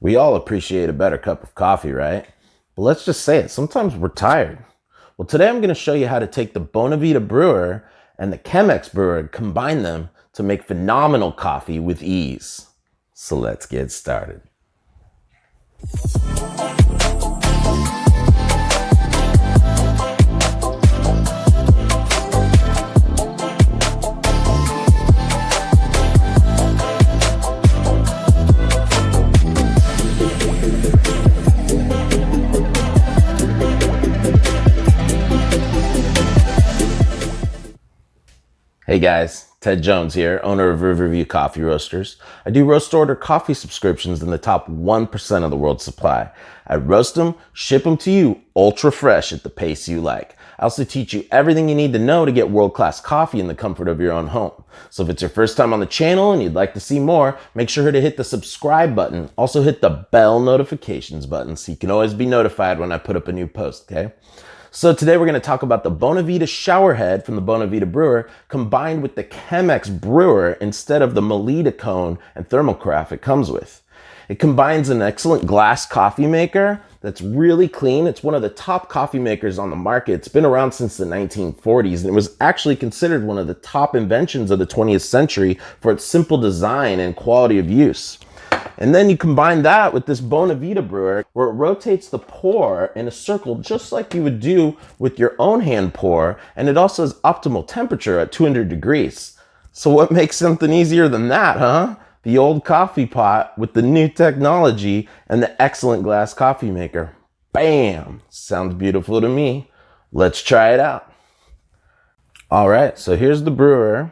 We all appreciate a better cup of coffee, right? But let's just say it, sometimes we're tired. Well, today I'm going to show you how to take the BONAVITA Brewer and the CHEMEX Brewer and combine them to make phenomenal coffee with ease. So let's get started. Hey guys, Ted Jones here, owner of Riverview Coffee Roasters. I do roast order coffee subscriptions in the top 1% of the world's supply. I roast them, ship them to you ultra fresh at the pace you like. I also teach you everything you need to know to get world-class coffee in the comfort of your own home. So if it's your first time on the channel and you'd like to see more, make sure to hit the subscribe button. Also hit the bell notifications button so you can always be notified when I put up a new post, okay? So today we're going to talk about the BONAVITA Showerhead from the BONAVITA Brewer combined with the CHEMEX Brewer instead of the Melita cone and thermal carafe it comes with. It combines an excellent glass coffee maker that's really clean. It's one of the top coffee makers on the market. It's been around since the 1940s, and it was actually considered one of the top inventions of the 20th century for its simple design and quality of use. And then you combine that with this BONAVITA brewer where it rotates the pour in a circle just like you would do with your own hand pour, and it also has optimal temperature at 200 degrees. So what makes something easier than that, huh? The old coffee pot with the new technology and the excellent glass coffee maker. Bam! Sounds beautiful to me. Let's try it out. All right, so here's the brewer.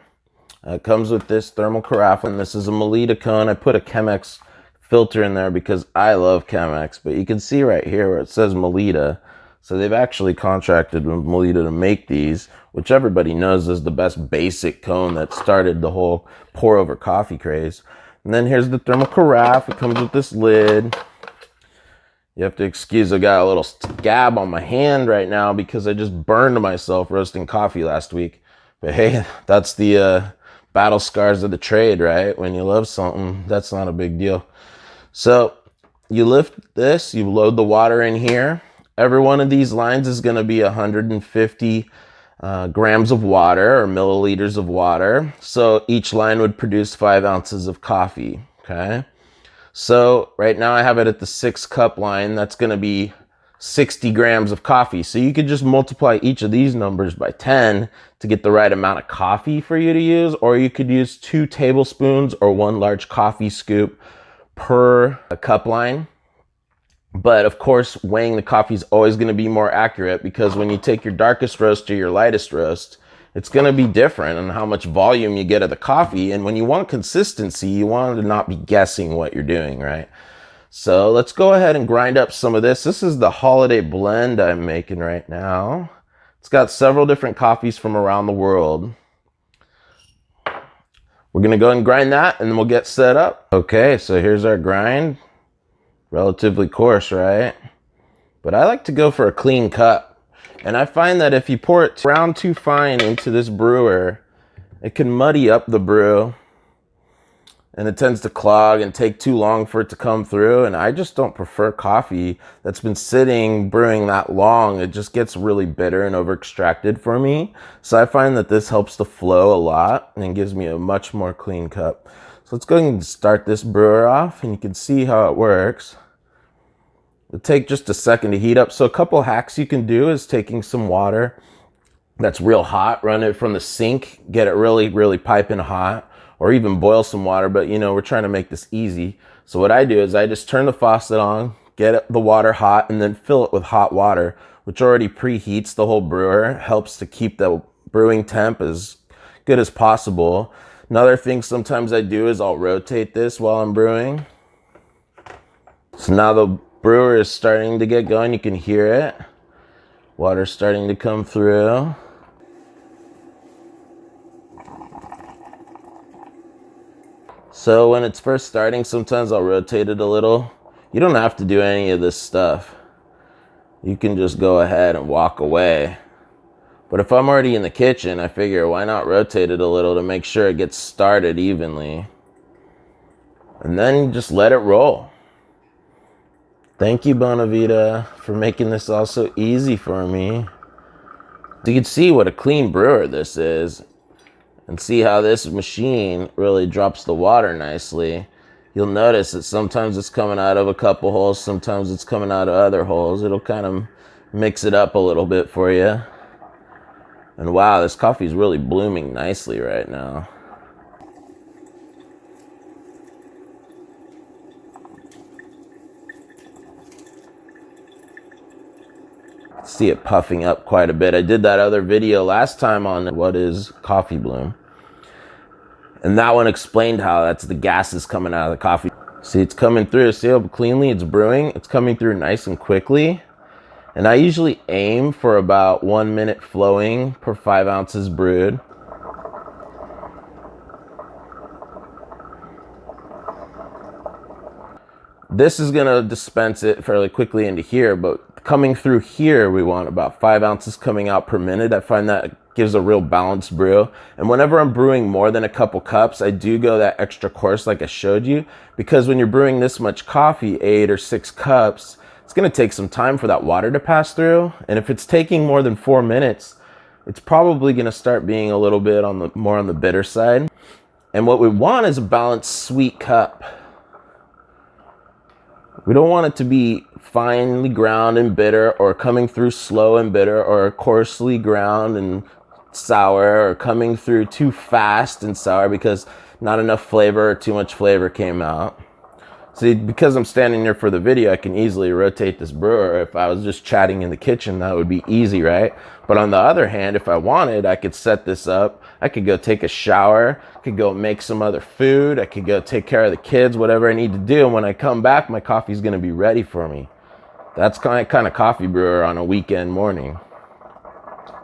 It comes with this thermal carafe, and this is a Melita cone. I put a CHEMEX filter in there because I love CHEMEX, but you can see right here where it says Melita. So they've actually contracted with Melita to make these, which everybody knows is the best basic cone that started the whole pour over coffee craze. And then here's the thermal carafe. It comes with this lid. You have to excuse, I got a little scab on my hand right now because I just burned myself roasting coffee last week. But hey, that's the battle scars of the trade, right? When you love something, that's not a big deal. So you lift this, you load the water in here. Every one of these lines is going to be 150 grams of water or milliliters of water. So each line would produce 5 ounces of coffee, okay? So right now I have it at the 6-cup line. That's going to be 60 grams of coffee. So you could just multiply each of these numbers by 10 to get the right amount of coffee for you to use, or you could use 2 tablespoons or 1 large coffee scoop per cup line. But of course, weighing the coffee is always going to be more accurate because when you take your darkest roast to your lightest roast, it's going to be different in how much volume you get of the coffee. And when you want consistency, you want to not be guessing what you're doing, right? So let's go ahead and grind up some of this. This is the holiday blend I'm making right now. It's got several different coffees from around the world. We're going to go ahead and grind that and then we'll get set up. Okay, so here's our grind. Relatively coarse, right? But I like to go for a clean cup. And I find that if you pour it around too fine into this brewer, it can muddy up the brew. And it tends to clog and take too long for it to come through. And I just don't prefer coffee that's been sitting, brewing that long. It just gets really bitter and over extracted for me. So I find that this helps the flow a lot and gives me a much more clean cup. So let's go ahead and start this brewer off and you can see how it works. It'll take just a second to heat up. So a couple hacks you can do is taking some water that's real hot, run it from the sink, get it really, really piping hot. Or even boil some water, but you know, we're trying to make this easy. So what I do is I just turn the faucet on, get the water hot, and then fill it with hot water, which already preheats the whole brewer, helps to keep the brewing temp as good as possible. Another thing sometimes I do is I'll rotate this while I'm brewing. So now the brewer is starting to get going, you can hear it. Water's starting to come through. So when it's first starting, sometimes I'll rotate it a little. You don't have to do any of this stuff. You can just go ahead and walk away. But if I'm already in the kitchen, I figure why not rotate it a little to make sure it gets started evenly. And then just let it roll. Thank you, BONAVITA, for making this all so easy for me. You can see what a clean brewer this is, and see how this machine really drops the water nicely. You'll notice that sometimes it's coming out of a couple holes, sometimes it's coming out of other holes. It'll kind of mix it up a little bit for you. And wow, this coffee is really blooming nicely right now. See it puffing up quite a bit. I did that other video last time on what is coffee bloom. And that one explained how that's the gases coming out of the coffee. See, it's coming through. See how cleanly it's brewing? It's coming through nice and quickly. And I usually aim for about 1 minute flowing per 5 ounces brewed. This is gonna dispense it fairly quickly into here, but coming through here, we want about 5 ounces coming out per minute. I find that gives a real balanced brew. And whenever I'm brewing more than a couple cups, I do go that extra course like I showed you, because when you're brewing this much coffee, 8 or 6 cups, it's gonna take some time for that water to pass through. And if it's taking more than 4 minutes, it's probably gonna start being a little bit more on the bitter side. And what we want is a balanced sweet cup. We don't want it to be finely ground and bitter, or coming through slow and bitter, or coarsely ground and sour, or coming through too fast and sour because not enough flavor or too much flavor came out. See, because I'm standing here for the video, I can easily rotate this brewer. If I was just chatting in the kitchen, that would be easy, right? But on the other hand, if I wanted, I could set this up. I could go take a shower. I could go make some other food. I could go take care of the kids, whatever I need to do. And when I come back, my coffee's going to be ready for me. That's kind of coffee brewer on a weekend morning.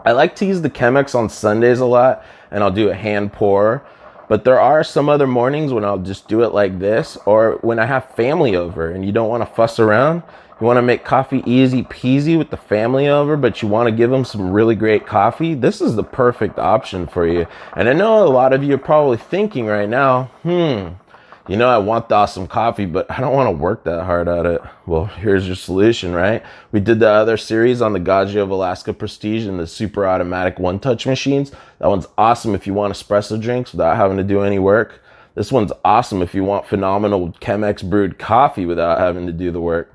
I like to use the Chemex on Sundays a lot, and I'll do a hand pour. But there are some other mornings when I'll just do it like this, or when I have family over and you don't want to fuss around. You want to make coffee easy peasy with the family over, but you want to give them some really great coffee. This is the perfect option for you. And I know a lot of you are probably thinking right now, you know, I want the awesome coffee, but I don't want to work that hard at it. Well, here's your solution, right? We did the other series on the Gagio of Alaska Prestige and the super automatic one-touch machines. That one's awesome if you want espresso drinks without having to do any work. This one's awesome if you want phenomenal Chemex brewed coffee without having to do the work.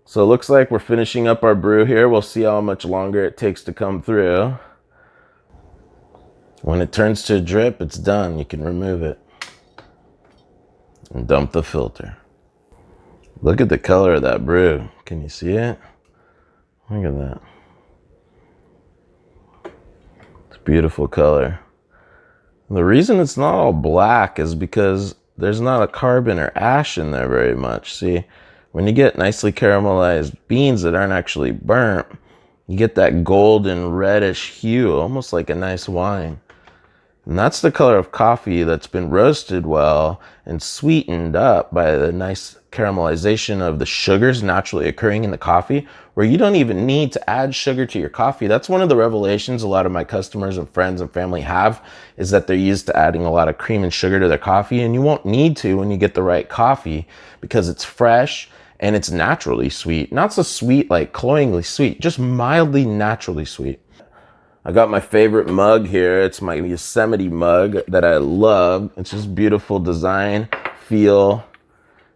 So it looks like we're finishing up our brew here. We'll see how much longer it takes to come through. When it turns to a drip, it's done. You can remove it and dump the filter. Look at the color of that brew. Can you see it? Look at that. It's a beautiful color. And the reason it's not all black is because there's not a carbon or ash in there very much. See, when you get nicely caramelized beans that aren't actually burnt, you get that golden reddish hue, almost like a nice wine. And that's the color of coffee that's been roasted well and sweetened up by the nice caramelization of the sugars naturally occurring in the coffee, where you don't even need to add sugar to your coffee. That's one of the revelations a lot of my customers and friends and family have, is that they're used to adding a lot of cream and sugar to their coffee, and you won't need to when you get the right coffee, because it's fresh and it's naturally sweet. Not so sweet like cloyingly sweet, just mildly naturally sweet. I got my favorite mug here. It's my Yosemite mug that I love. It's just beautiful design, feel,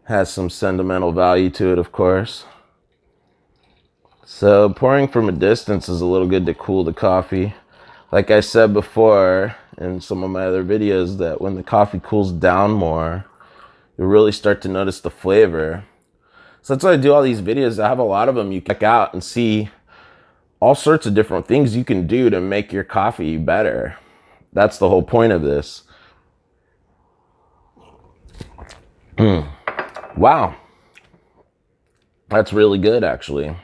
has some sentimental value to it, of course. So pouring from a distance is a little good to cool the coffee. Like I said before in some of my other videos, that when the coffee cools down more, you'll really start to notice the flavor. So that's why I do all these videos. I have a lot of them you can check out and see all sorts of different things you can do to make your coffee better. That's the whole point of this. Wow. That's really good, actually.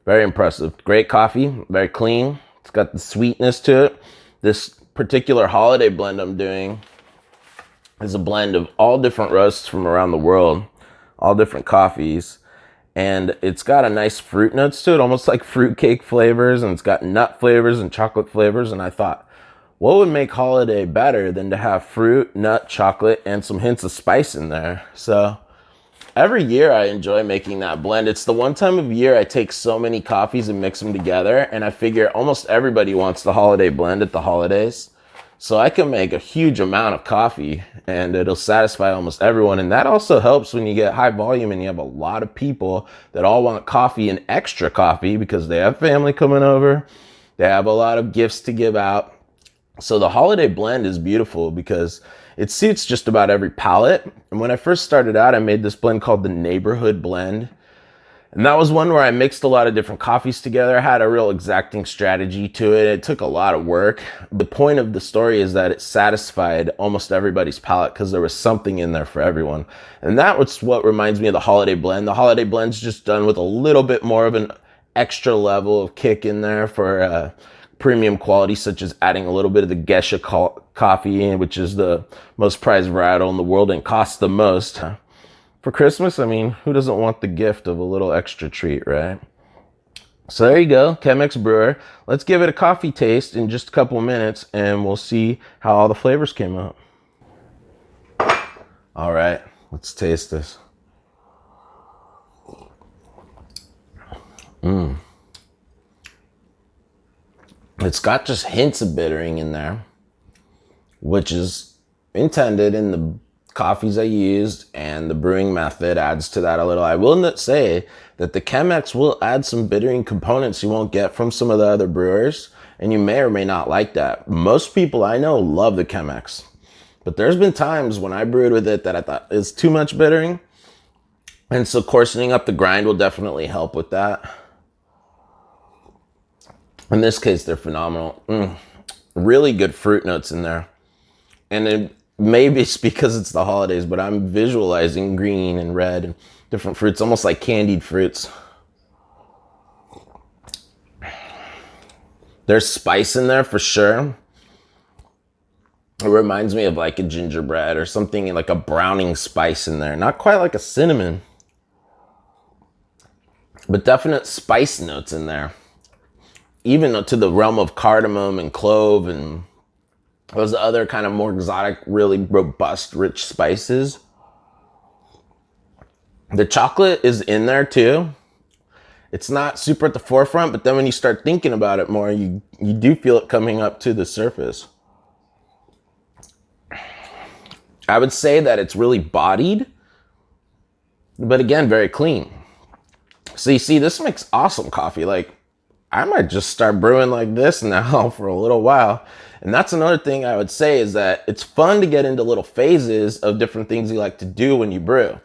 Very impressive. Great coffee, very clean. It's got the sweetness to it. This particular holiday blend I'm doing is a blend of all different roasts from around the world, all different coffees. And it's got a nice fruit notes to it, almost like fruitcake flavors, and it's got nut flavors and chocolate flavors. And I thought, what would make holiday better than to have fruit, nut, chocolate, and some hints of spice in there? So Every year I enjoy making that blend. It's the one time of year I take so many coffees and mix them together, and I figure almost everybody wants the holiday blend at the holidays. So I can make a huge amount of coffee and it'll satisfy almost everyone. And that also helps when you get high volume and you have a lot of people that all want coffee and extra coffee because they have family coming over. They have a lot of gifts to give out. So the holiday blend is beautiful because it suits just about every palate. And when I first started out, I made this blend called the Neighborhood Blend. And that was one where I mixed a lot of different coffees together. I had a real exacting strategy to it. It took a lot of work. The point of the story is that it satisfied almost everybody's palate because there was something in there for everyone. And that was what reminds me of the holiday blend. The holiday blend's just done with a little bit more of an extra level of kick in there for premium quality, such as adding a little bit of the Gesha coffee, which is the most prized varietal in the world and costs the most. For Christmas, I mean, who doesn't want the gift of a little extra treat, right? So there you go, Chemex Brewer. Let's give it a coffee taste in just a couple of minutes and we'll see how all the flavors came out. All right, let's taste this. It's got just hints of bittering in there, which is intended in the coffees I used, and the brewing method adds to that a little. I will not say that the Chemex will add some bittering components you won't get from some of the other brewers, and you may or may not like that. Most people I know love the Chemex, but there's been times when I brewed with it that I thought it's too much bittering, and so coarsening up the grind will definitely help with that. In this case, they're phenomenal. Really good fruit notes in there, and then maybe it's because it's the holidays, but I'm visualizing green and red and different fruits, almost like candied fruits. There's spice in there for sure. It reminds me of like a gingerbread or something, like a browning spice in there. Not quite like a cinnamon, but definite spice notes in there. Even to the realm of cardamom and clove and those other kind of more exotic, really robust, rich spices. The chocolate is in there too. It's not super at the forefront, but then when you start thinking about it more, you do feel it coming up to the surface. I would say that it's really bodied, but again, very clean. So you see, this makes awesome coffee. Like, I might just start brewing like this now for a little while. And that's another thing I would say is that it's fun to get into little phases of different things you like to do when you brew.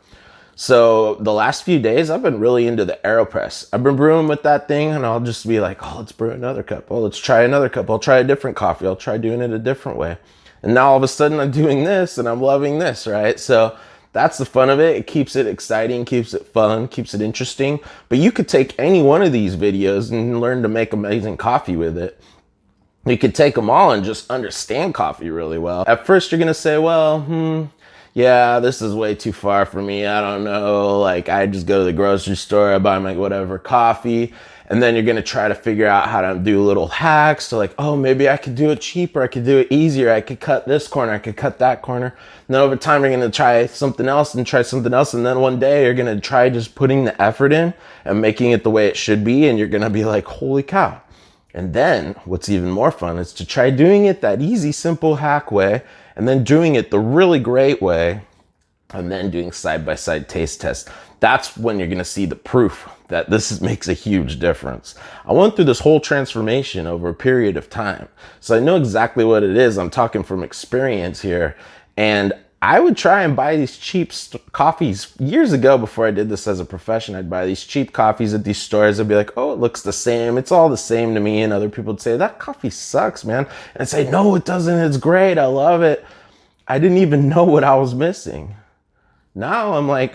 So the last few days, I've been really into the AeroPress. I've been brewing with that thing and I'll just be like, oh, let's brew another cup. Oh, let's try another cup. I'll try a different coffee. I'll try doing it a different way. And now all of a sudden I'm doing this and I'm loving this, right? So that's the fun of it. It keeps it exciting, keeps it fun, keeps it interesting. But you could take any one of these videos and learn to make amazing coffee with it. You could take them all and just understand coffee really well. At first, you're going to say, well, yeah, this is way too far for me. I don't know. Like, I just go to the grocery store, I buy my whatever coffee. And then you're going to try to figure out how to do little hacks. So like, oh, maybe I could do it cheaper. I could do it easier. I could cut this corner. I could cut that corner. And then over time, you're going to try something else and try something else. And then one day you're going to try just putting the effort in and making it the way it should be. And you're going to be like, holy cow. And then what's even more fun is to try doing it that easy, simple hack way, and then doing it the really great way, and then doing side-by-side taste tests. That's when you're going to see the proof that this makes a huge difference. I went through this whole transformation over a period of time, so I know exactly what it is. I'm talking from experience here, and I would try and buy these cheap coffees. Years ago, before I did this as a profession, I'd buy these cheap coffees at these stores. I'd be like, oh, it looks the same. It's all the same to me. And other people would say, that coffee sucks, man. And I'd say, no, it doesn't. It's great. I love it. I didn't even know what I was missing. Now I'm like,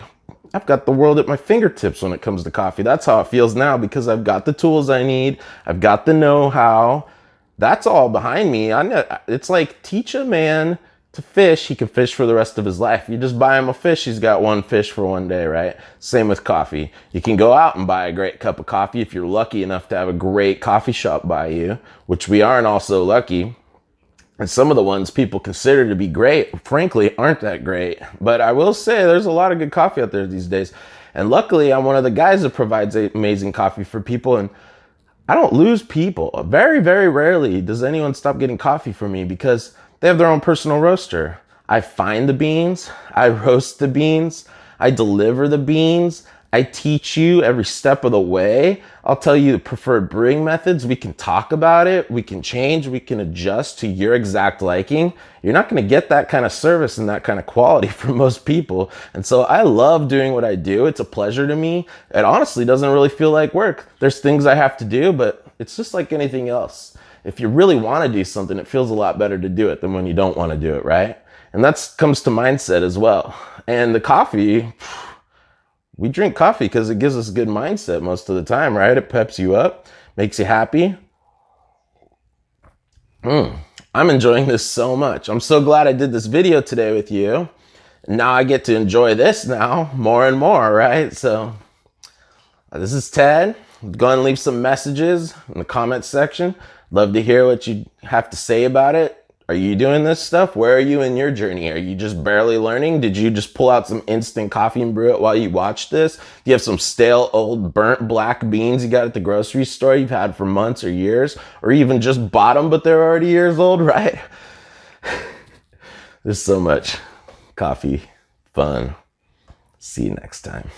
I've got the world at my fingertips when it comes to coffee. That's how it feels now because I've got the tools I need. I've got the know-how. That's all behind me. It's like teach a man to fish, he can fish for the rest of his life. You just buy him a fish, he's got one fish for one day, right? Same with coffee. You can go out and buy a great cup of coffee if you're lucky enough to have a great coffee shop by you, which we aren't all so lucky. And some of the ones people consider to be great, frankly, aren't that great. But I will say there's a lot of good coffee out there these days. And luckily, I'm one of the guys that provides amazing coffee for people. And I don't lose people. Very, very rarely does anyone stop getting coffee from me because they have their own personal roaster. I find the beans, I roast the beans, I deliver the beans, I teach you every step of the way. I'll tell you the preferred brewing methods. We can talk about it, we can change, we can adjust to your exact liking. You're not gonna get that kind of service and that kind of quality from most people. And so I love doing what I do. It's a pleasure to me. It honestly doesn't really feel like work. There's things I have to do, but it's just like anything else. If you really wanna do something, it feels a lot better to do it than when you don't wanna do it, right? And that comes to mindset as well. And the coffee, we drink coffee because it gives us a good mindset most of the time, right? It peps you up, makes you happy. I'm enjoying this so much. I'm so glad I did this video today with you. Now I get to enjoy this now more and more, right? So this is Ted. Go ahead and leave some messages in the comments section. Love to hear what you have to say about it. Are you doing this stuff? Where are you in your journey? Are you just barely learning? Did you just pull out some instant coffee and brew it while you watch this? Do you have some stale, old, burnt black beans you got at the grocery store you've had for months or years? Or even just bought them, but they're already years old, right? There's so much coffee fun. See you next time.